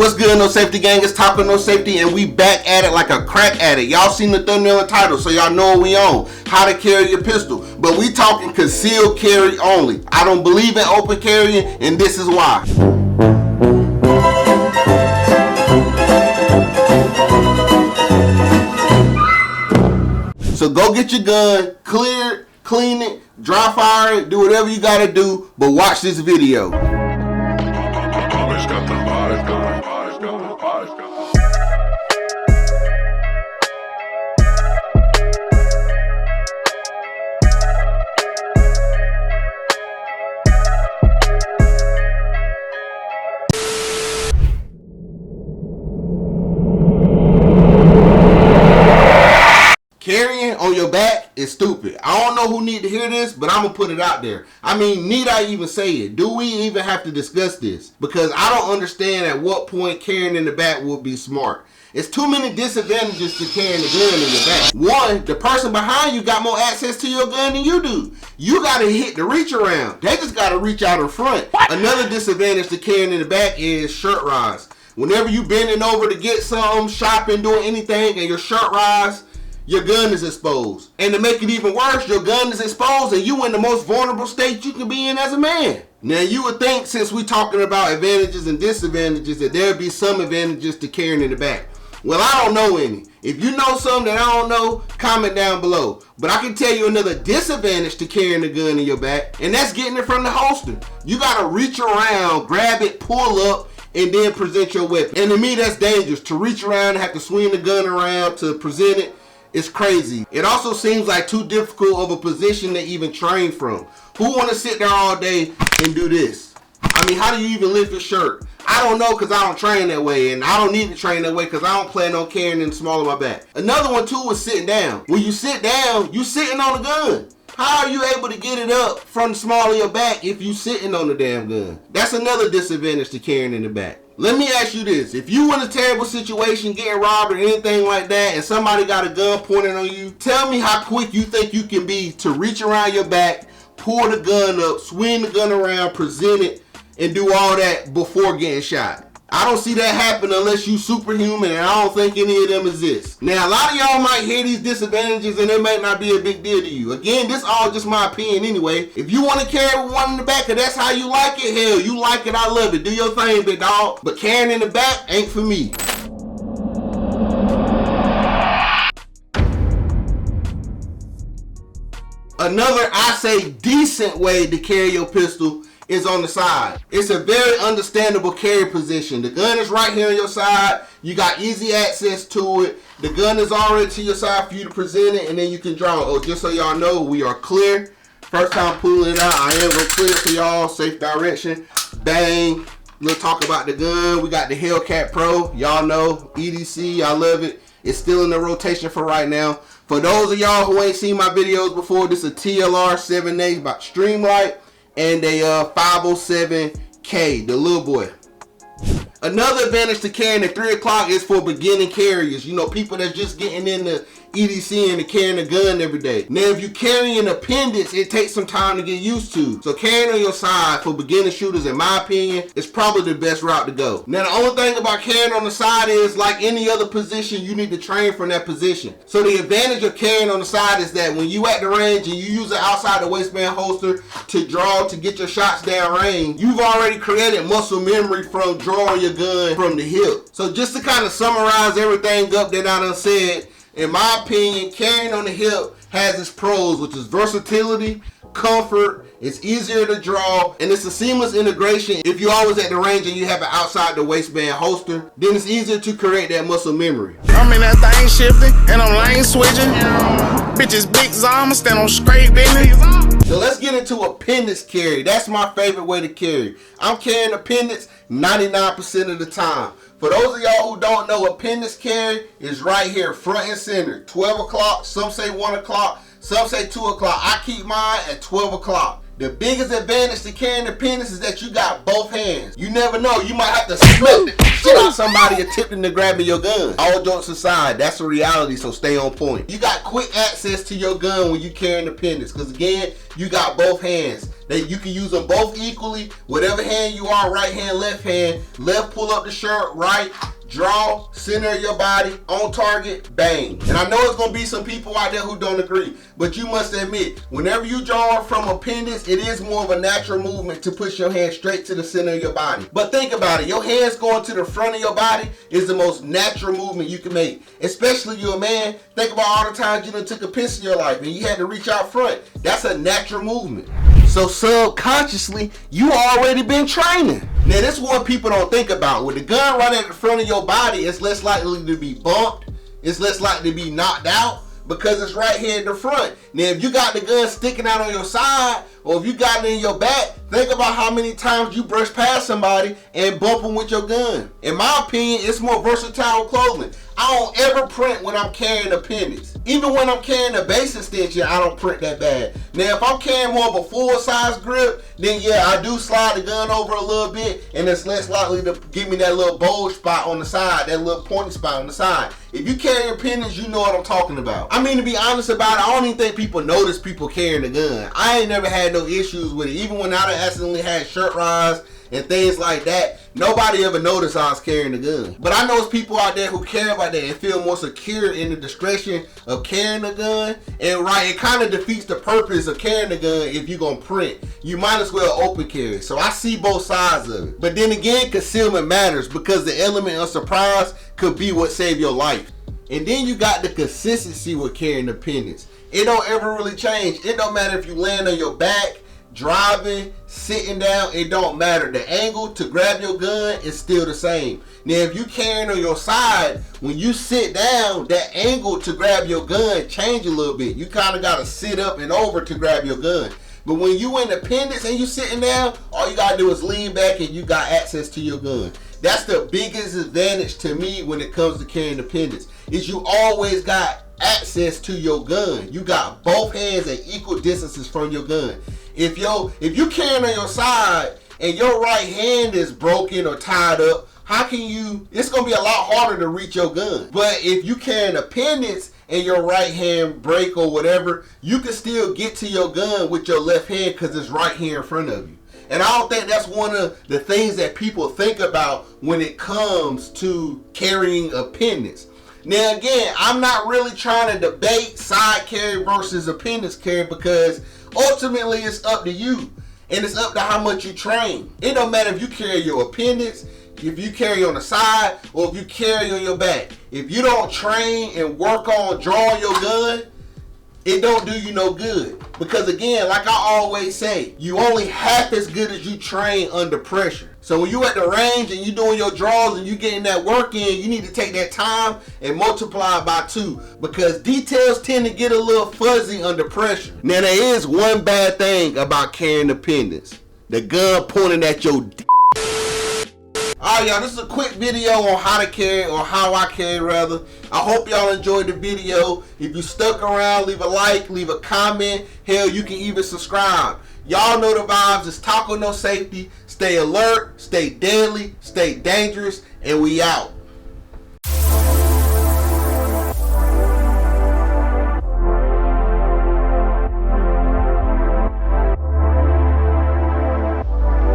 What's good, No Safety Gang? It's Top of No Safety, and we back at it like a crack addict. Y'all seen the thumbnail and title, so y'all know what we on. How to carry your pistol. But we talking concealed carry only. I don't believe in open carrying, and this is why. So go get your gun, clear it, clean it, dry fire it, do whatever you gotta do, but watch this video. Carrying on your back is stupid. I don't know who need to hear this, but I'm going to put it out there. I mean, need I even say it? Do we even have to discuss this? Because I don't understand at what point carrying in the back would be smart. It's too many disadvantages to carrying the gun in your back. One, the person behind you got more access to your gun than you do. You got to hit the reach around. They just got to reach out in front. Another disadvantage to carrying in the back is shirt rise. Whenever you bending over to get something, shopping, doing anything, and your shirt rise, your gun is exposed. And to make it even worse, your gun is exposed and you in the most vulnerable state you can be in as a man. Now you would think, since we talking about advantages and disadvantages, that there'd be some advantages to carrying in the back. Well, I don't know any. If you know something that I don't know, comment down below. But I can tell you another disadvantage to carrying the gun in your back, and that's getting it from the holster. You gotta reach around, grab it, pull up, and then present your weapon. And to me, that's dangerous. To reach around and have to swing the gun around to present it, it's crazy. It also seems like too difficult of a position to even train from. Who want to sit there all day and do this? I mean, how do you even lift your shirt? I don't know, because I don't train that way, and I don't need to train that way because I don't plan on carrying in the small of my back. Another one too is sitting down. When you sit down, you sitting on the gun. How are you able to get it up from the small of your back if you sitting on the damn gun? That's another disadvantage to carrying in the back. Let me ask you this. If you in a terrible situation, getting robbed or anything like that, and somebody got a gun pointed on you, tell me how quick you think you can be to reach around your back, pull the gun up, swing the gun around, present it, and do all that before getting shot. I don't see that happen unless you superhuman, and I don't think any of them exist. Now, a lot of y'all might hear these disadvantages and it might not be a big deal to you. Again, this all just my opinion anyway. If you want to carry one in the back and that's how you like it, hell, you like it, I love it. Do your thing, big dog. But carrying in the back ain't for me. Another, I say, decent way to carry your pistol is on the side. It's a very understandable carry position. The gun is right here on your side. You got easy access to it. The gun is already to your side for you to present it, and then you can draw it. Oh, just so y'all know, we are clear. First time pulling it out, I am gonna clear it for y'all. Safe direction. Bang. We'll talk about the gun. We got the Hellcat Pro. Y'all know, EDC, I love it. It's still in the rotation for right now. For those of y'all who ain't seen my videos before, this is a TLR 7A by Streamlight and a 507K, the little boy. Another advantage to carrying at 3 o'clock is for beginning carriers. You know, people that's just getting into EDC and carrying a gun every day. Now, if you carry an appendix, it takes some time to get used to. So carrying on your side for beginner shooters, in my opinion, is probably the best route to go. Now, the only thing about carrying on the side is, like any other position, you need to train from that position. So the advantage of carrying on the side is that when you at the range and you use it outside the waistband holster to draw to get your shots down range, you've already created muscle memory from drawing your gun from the hip. So just to kind of summarize everything up that I done said, in my opinion, carrying on the hip has its pros, which is versatility, comfort, it's easier to draw, and it's a seamless integration. If you're always at the range and you have an outside the waistband holster, then it's easier to create that muscle memory. I'm in that thing shifting, and I'm lane switching. Bitches big Zama, stand on straight business. So let's get into appendix carry. That's my favorite way to carry. I'm carrying appendix 99% of the time. For those of y'all who don't know, appendix carry is right here, front and center. 12 o'clock, some say 1 o'clock, some say 2 o'clock. I keep mine at 12 o'clock. The biggest advantage to carrying the appendix is that you got both hands. You never know, you might have to smack the shit out somebody attempting to grab your gun. All jokes aside, that's a reality, so stay on point. You got quick access to your gun when you carrying the appendix, because again, you got both hands. You can use them both equally. Whatever hand you are, right hand, left pull up the shirt, right, draw, center of your body, on target, bang. And I know it's gonna be some people out there who don't agree, but you must admit, whenever you draw from appendix, it is more of a natural movement to push your hand straight to the center of your body. But think about it, your hands going to the front of your body is the most natural movement you can make. Especially you're a man, think about all the times you done took a piss in your life and you had to reach out front. That's a natural movement. So subconsciously, you already been training. Now this is what people don't think about. With the gun right at the front of your body, it's less likely to be bumped. It's less likely to be knocked out because it's right here in the front. Now if you got the gun sticking out on your side, or if you got it in your back, think about how many times you brush past somebody and bump them with your gun. In my opinion, it's more versatile clothing. I don't ever print when I'm carrying appendix. Even when I'm carrying a base extension, I don't print that bad. Now, if I'm carrying more of a full-size grip, then yeah, I do slide the gun over a little bit, and it's less likely to give me that little bulge spot on the side, that little pointy spot on the side. If you carry appendix, you know what I'm talking about. I mean, to be honest about it, I don't even think people notice people carrying a gun. I ain't never had no issues with it. Even when I done accidentally had shirt rise and things like that, nobody ever noticed I was carrying a gun. But I know it's people out there who care about that and feel more secure in the discretion of carrying a gun. And right, it kind of defeats the purpose of carrying a gun if you're gonna print. You might as well open carry. So I see both sides of it. But then again, concealment matters because the element of surprise could be what saved your life. And then you got the consistency with carrying appendix. It don't ever really change. It don't matter if you land on your back, driving, sitting down, it don't matter. The angle to grab your gun is still the same. Now if you carrying on your side, when you sit down, that angle to grab your gun change a little bit. You kind of got to sit up and over to grab your gun. But when you in appendix and you sitting down, all you got to do is lean back and you got access to your gun. That's the biggest advantage to me when it comes to carrying appendix, is you always got access to your gun. You got both hands at equal distances from your gun. If you carrying on your side and your right hand is broken or tied up, how can you, it's gonna be a lot harder to reach your gun. But if you carrying appendix and your right hand break or whatever, you can still get to your gun with your left hand because it's right here in front of you. And I don't think that's one of the things that people think about when it comes to carrying appendix. Now again, I'm not really trying to debate side carry versus appendix carry because ultimately it's up to you and it's up to how much you train. It don't matter if you carry your appendix, if you carry on the side, or if you carry on your back. If you don't train and work on drawing your gun, it don't do you no good. Because again, like I always say, you only half as good as you train under pressure. So when you at the range and you doing your draws and you getting that work in, you need to take that time and multiply it by 2. Because details tend to get a little fuzzy under pressure. Now there is one bad thing about carrying appendix. The gun pointing at your d. Alright y'all, this is a quick video on how to carry, or how I carry rather. I hope y'all enjoyed the video. If you stuck around, leave a like, leave a comment. Hell, you can even subscribe. Y'all know the vibes. It's Taco No Safety. Stay alert, stay deadly, stay dangerous, and we out.